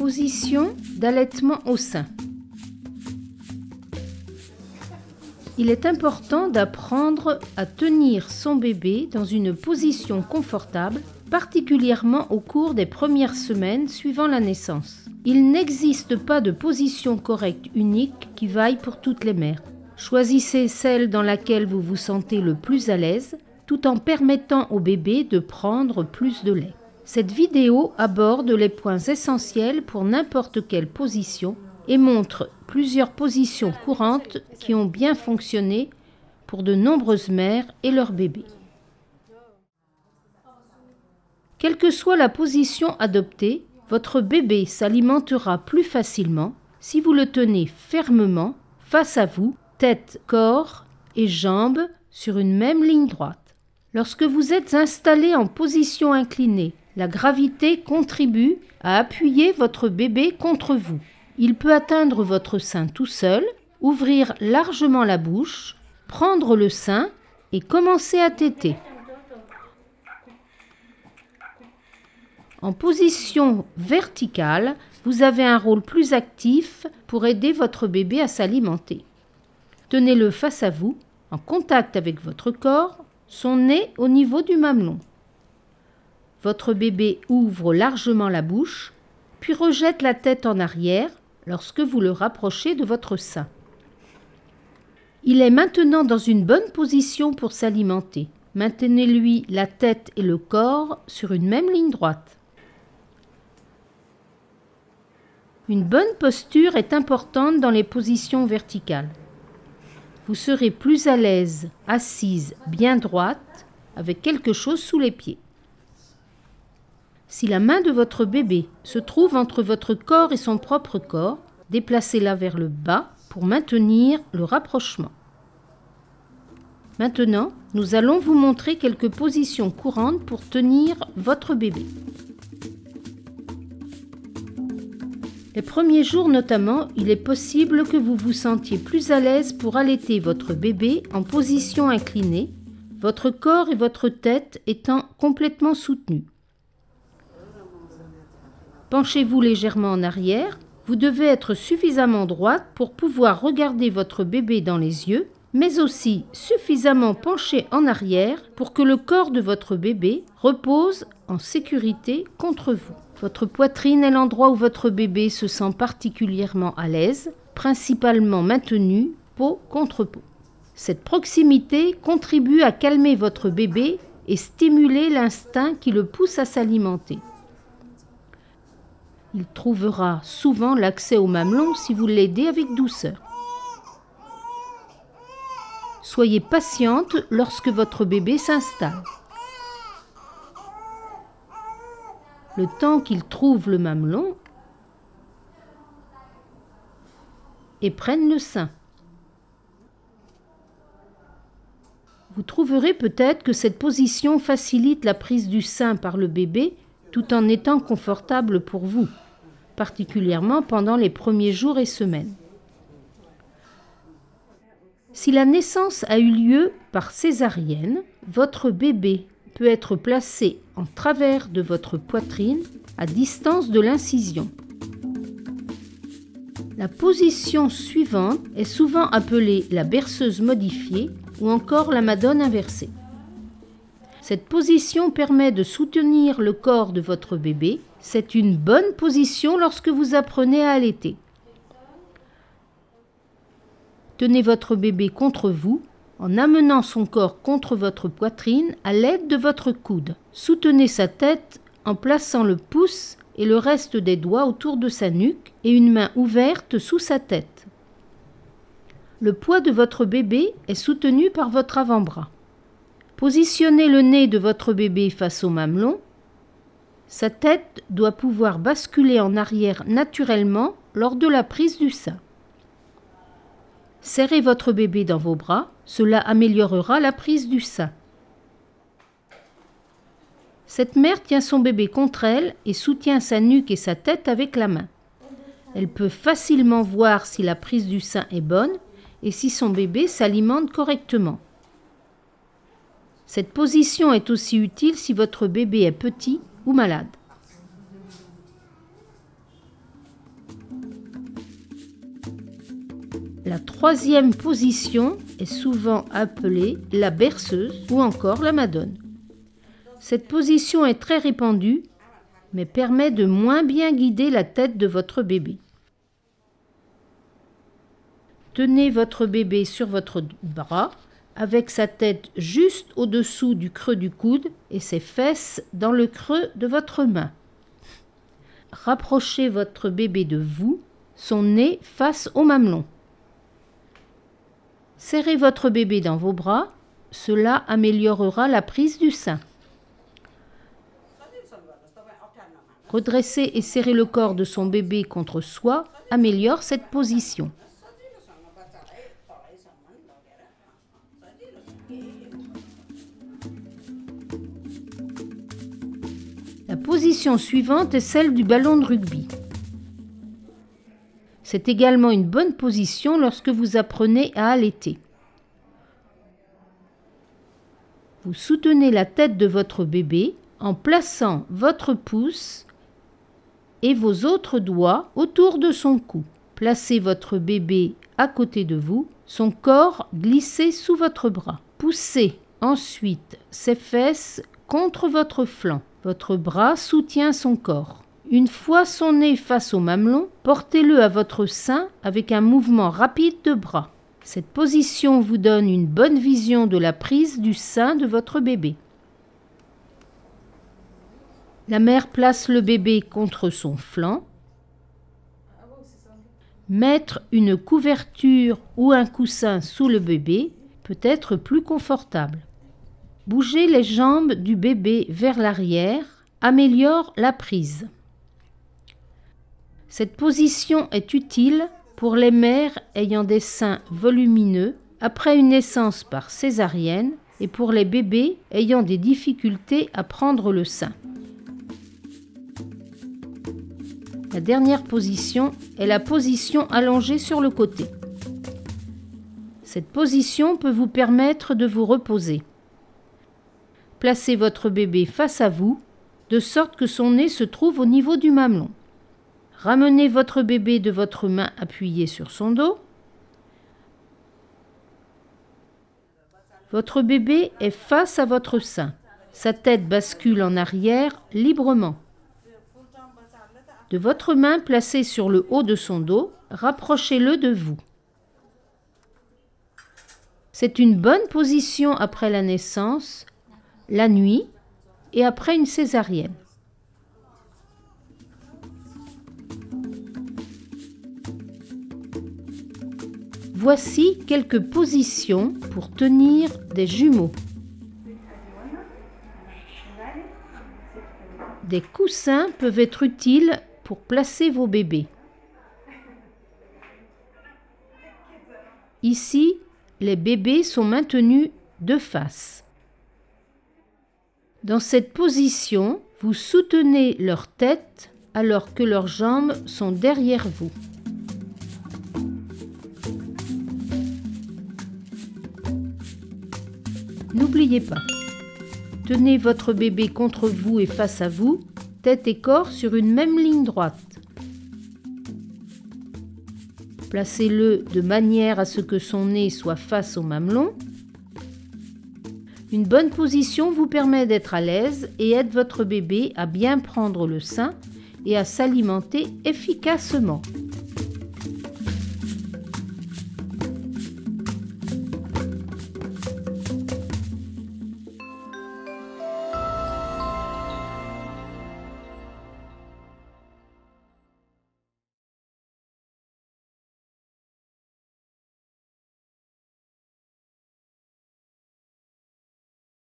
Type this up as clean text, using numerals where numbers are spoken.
Position d'allaitement au sein. Il est important d'apprendre à tenir son bébé dans une position confortable, particulièrement au cours des premières semaines suivant la naissance. Il n'existe pas de position correcte unique qui vaille pour toutes les mères. Choisissez celle dans laquelle vous vous sentez le plus à l'aise, tout en permettant au bébé de prendre plus de lait. Cette vidéo aborde les points essentiels pour n'importe quelle position et montre plusieurs positions courantes qui ont bien fonctionné pour de nombreuses mères et leurs bébés. Quelle que soit la position adoptée, votre bébé s'alimentera plus facilement si vous le tenez fermement face à vous, tête, corps et jambes sur une même ligne droite. Lorsque vous êtes installé en position inclinée, la gravité contribue à appuyer votre bébé contre vous. Il peut atteindre votre sein tout seul, ouvrir largement la bouche, prendre le sein et commencer à téter. En position verticale, vous avez un rôle plus actif pour aider votre bébé à s'alimenter. Tenez-le face à vous, en contact avec votre corps, son nez au niveau du mamelon. Votre bébé ouvre largement la bouche, puis rejette la tête en arrière lorsque vous le rapprochez de votre sein. Il est maintenant dans une bonne position pour s'alimenter. Maintenez-lui la tête et le corps sur une même ligne droite. Une bonne posture est importante dans les positions verticales. Vous serez plus à l'aise, assise, bien droite, avec quelque chose sous les pieds. Si la main de votre bébé se trouve entre votre corps et son propre corps, déplacez-la vers le bas pour maintenir le rapprochement. Maintenant, nous allons vous montrer quelques positions courantes pour tenir votre bébé. Les premiers jours notamment, il est possible que vous vous sentiez plus à l'aise pour allaiter votre bébé en position inclinée, votre corps et votre tête étant complètement soutenus. Penchez-vous légèrement en arrière. Vous devez être suffisamment droite pour pouvoir regarder votre bébé dans les yeux, mais aussi suffisamment penché en arrière pour que le corps de votre bébé repose en sécurité contre vous. Votre poitrine est l'endroit où votre bébé se sent particulièrement à l'aise, principalement maintenu peau contre peau. Cette proximité contribue à calmer votre bébé et stimuler l'instinct qui le pousse à s'alimenter. Il trouvera souvent l'accès au mamelon si vous l'aidez avec douceur. Soyez patiente lorsque votre bébé s'installe. Le temps qu'il trouve le mamelon et prenne le sein. Vous trouverez peut-être que cette position facilite la prise du sein par le bébé tout en étant confortable pour vous, particulièrement pendant les premiers jours et semaines. Si la naissance a eu lieu par césarienne, votre bébé peut être placé en travers de votre poitrine à distance de l'incision. La position suivante est souvent appelée la berceuse modifiée ou encore la madone inversée. Cette position permet de soutenir le corps de votre bébé. C'est une bonne position lorsque vous apprenez à allaiter. Tenez votre bébé contre vous en amenant son corps contre votre poitrine à l'aide de votre coude. Soutenez sa tête en plaçant le pouce et le reste des doigts autour de sa nuque et une main ouverte sous sa tête. Le poids de votre bébé est soutenu par votre avant-bras. Positionnez le nez de votre bébé face au mamelon. Sa tête doit pouvoir basculer en arrière naturellement lors de la prise du sein. Serrez votre bébé dans vos bras, cela améliorera la prise du sein. Cette mère tient son bébé contre elle et soutient sa nuque et sa tête avec la main. Elle peut facilement voir si la prise du sein est bonne et si son bébé s'alimente correctement. Cette position est aussi utile si votre bébé est petit ou malade. La troisième position est souvent appelée la berceuse ou encore la madone. Cette position est très répandue, mais permet de moins bien guider la tête de votre bébé. Tenez votre bébé sur votre bras, avec sa tête juste au-dessous du creux du coude et ses fesses dans le creux de votre main. Rapprochez votre bébé de vous, son nez face au mamelon. Serrez votre bébé dans vos bras, cela améliorera la prise du sein. Redresser et serrer le corps de son bébé contre soi améliore cette position. La position suivante est celle du ballon de rugby. C'est également une bonne position lorsque vous apprenez à allaiter. Vous soutenez la tête de votre bébé en plaçant votre pouce et vos autres doigts autour de son cou. Placez votre bébé à côté de vous, son corps glissé sous votre bras. Poussez ensuite ses fesses contre votre flanc. Votre bras soutient son corps. Une fois son nez face au mamelon, portez-le à votre sein avec un mouvement rapide de bras. Cette position vous donne une bonne vision de la prise du sein de votre bébé. La mère place le bébé contre son flanc. Mettre une couverture ou un coussin sous le bébé peut être plus confortable. Bouger les jambes du bébé vers l'arrière améliore la prise. Cette position est utile pour les mères ayant des seins volumineux après une naissance par césarienne et pour les bébés ayant des difficultés à prendre le sein. La dernière position est la position allongée sur le côté. Cette position peut vous permettre de vous reposer. Placez votre bébé face à vous, de sorte que son nez se trouve au niveau du mamelon. Ramenez votre bébé de votre main appuyée sur son dos. Votre bébé est face à votre sein. Sa tête bascule en arrière librement. De votre main placée sur le haut de son dos, rapprochez-le de vous. C'est une bonne position après la naissance, la nuit et après une césarienne. Voici quelques positions pour tenir des jumeaux. Des coussins peuvent être utiles pour placer vos bébés. Ici, les bébés sont maintenus de face. Dans cette position, vous soutenez leur tête alors que leurs jambes sont derrière vous. N'oubliez pas, tenez votre bébé contre vous et face à vous, tête et corps sur une même ligne droite. Placez-le de manière à ce que son nez soit face au mamelon. Une bonne position vous permet d'être à l'aise et aide votre bébé à bien prendre le sein et à s'alimenter efficacement.